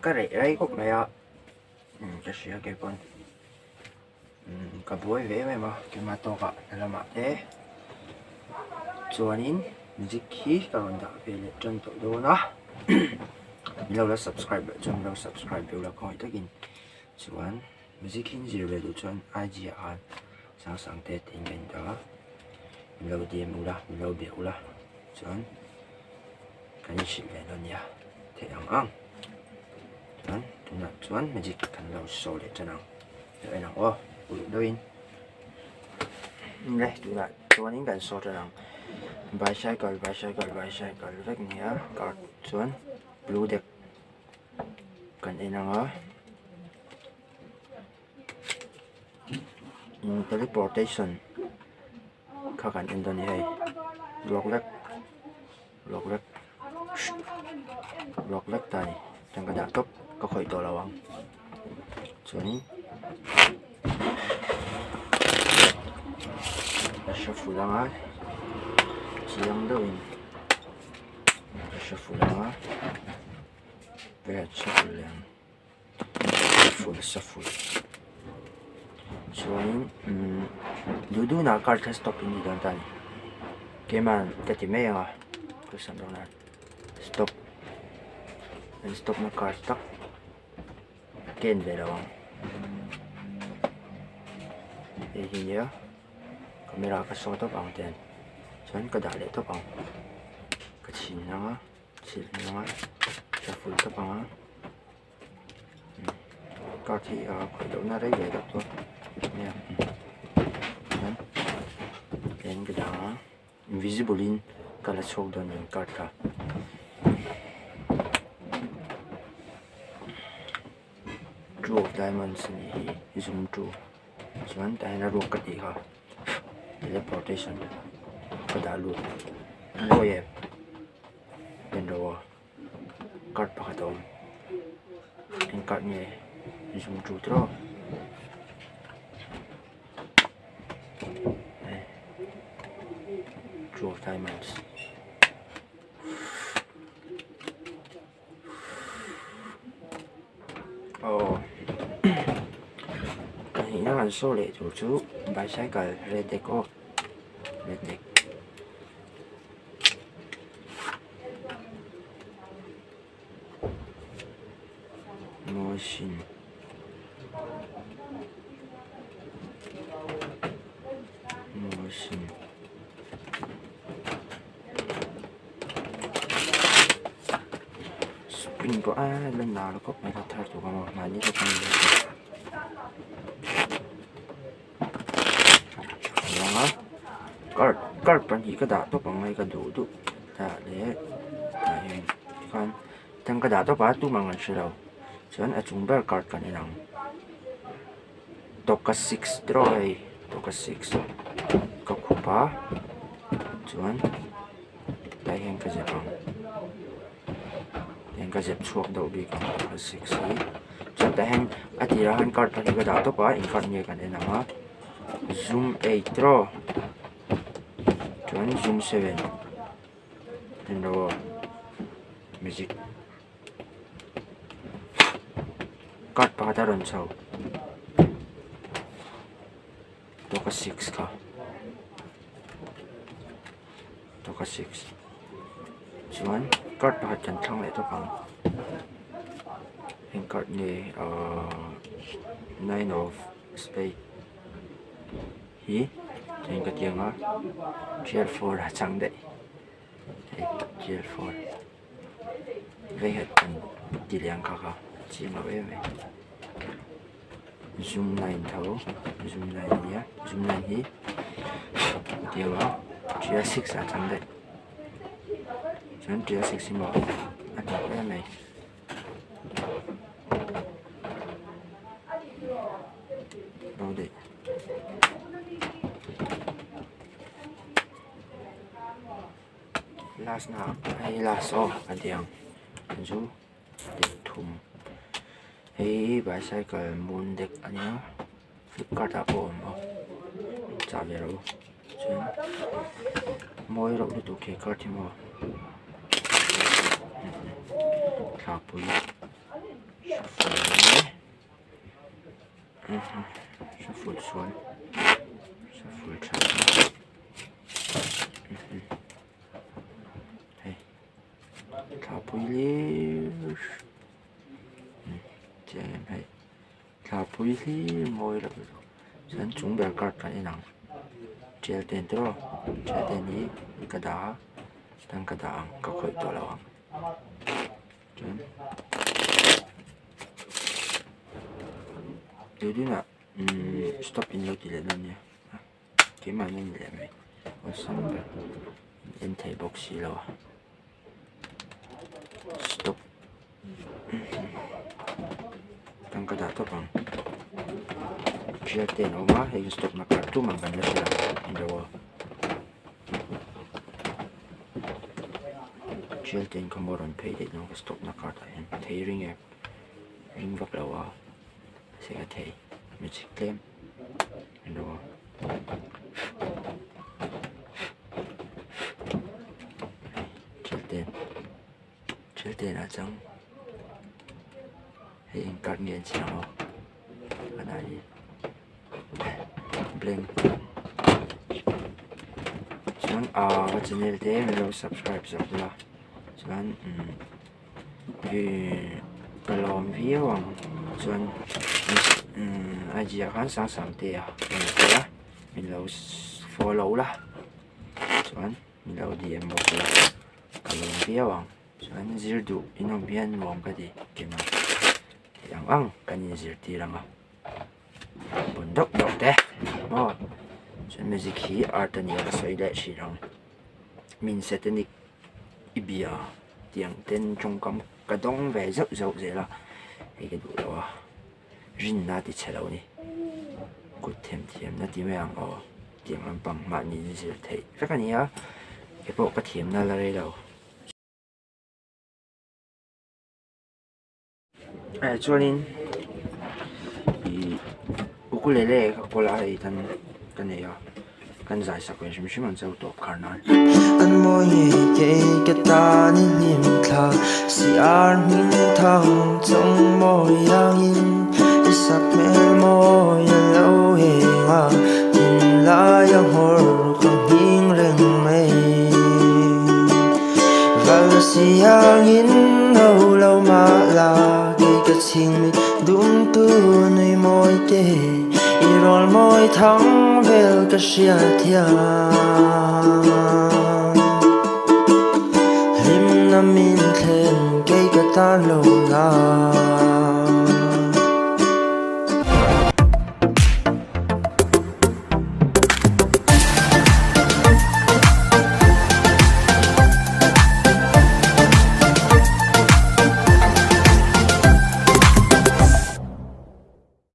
cái rễ đấy cũng mày ạ. Cái gì cái con cái bối vẽ mày mà cái mà to cả là mà thế cho nên dịch khí còn đã về lại chân tội đồ nó lâu là subscribe cho lâu subscribe biểu là coi tất nhiên chuan dịch khí gì về được chuan IG an sáng sáng tết thì mình đó lâu DM là lâu biểu là chuan cái gì về đó nha thế ăn chuan tụi nó chuan mình chỉ cần lâu sâu để cho nó để nó ô đôi in đây tụi nó chuan những cái sâu cho nó bicycle vek nia card chuan blue deck kan enanga teleportation kha kan en doni hei lock lek tai tang ka da top ka khoi to lawang chuan shuffle langa chiang doin shuffle về shuffle chuan du na card stop in don tan keman tati me anga kusan dona stop na card tak ken ve lawang e hinia camera ka so top ang ten chuan ka da le top ang ka chin nga shuffle top anga có thì khởi động nó đấy vậy thôi nha đến cái đó invisible in cái là số đơn những card cả draw diamonds này zoom draw chuan tại nó ruột cái gì hả teleportation cái đã luôn rồi em đến rồi card bắt đầu anh card nhé zoom draw draw diamonds cái nó là số lệ chủ chú bài sai cái red deck motion spring có lần nào nó có mấy cái thar tụi con mà như thế này card bản gì cái đá tốt bằng mấy cái đủ đủ ta để con thằng cái đá tốt quá tụi mình sẽ đâu chuan a chung ber card kan enang toka 6 draw toka 6 ka khupa chuan tai heng ka jepang heng ka jep chuak do bi ka toka 6 chuan tai heng atira han card pani ka da to pa in card nge kan enanga zoom 8 draw chuan zoom 7 and magic card pattern sau toka 6 ka toka 6 chuan card pakhat kan thlang le to pang heng card ni 9 of spade hi heng ka tianga tier 4 a chang dei tier 4 ve het kan tiliang ka chiang lo em zoom 9 thấu zoom 9 nhé zoom 9 hi điều đó chia 6 à thằng đấy chọn chia 6 xin bỏ ăn được cái này đâu đấy last nào hay last oh anh tiếng anh chú điện thùng hey bicycle moon deck a니야 flipkart app 뭐 자베로 전 뭐이로 우리도 개카티 뭐 가보이 shuffle xuống, shuffle trái. Hey, thả bụi li, chị em hay thả bụi li môi là dẫn chúng bè cắt cái nặng, treo tiền đó, treo tiền đi, cái đá, đang cái đá, có khởiตัวเราchân. Điều đó là stop in lâu thì lên nha, cái mà nên làm vậy, ở xong rồi in thấy box rồi, stop, đang cái đá top bằng, treo tiền ở má hay stop mà cắt tu mà gần là in đâu, treo tiền không bao giờ pay để nó stop nó cắt lại, thấy ring vật đầu sẽ thấy music claim rồi trước tiên ở trong hiện cắt nghiền sao cái này blink chẳng cái channel thế mình subscribe rồi là chẳng vì cái lòng view chẳng ai chỉ khán sáng sáng thế à mình lâu follow là chẳng mình lâu DM một là cái lòng view chẳng zero đủ inom biên lòng cái gì cái mà yang ang cái gì zero thì rằng bún đốc đốc thế mà chẳng music khi art này là soi lại chỉ rằng mình sẽ tên ibia tiếng tên trong cái đông về rất dậu dễ là cái đủ rồi rin na thì chạy đâu nè cút thêm nó tí mấy ăn tiếng ăn bằng mà nhìn gì thấy rất là nhiều cái bộ cái thêm nó là đây đâu cho nên bị ukulele các cô lại thành cái này kan giải sắc quen shim an zau top karnan an moi ke ke ta ni lim tha si ar min thang trong moi yang in isap mel moi lo he nga in la yang hor khang hing reng mai val si yang in ho lo ma la ke ching mi dum tu nei moi te irol moi thang vel ka sia thia lim na min khen ke ka ta lo la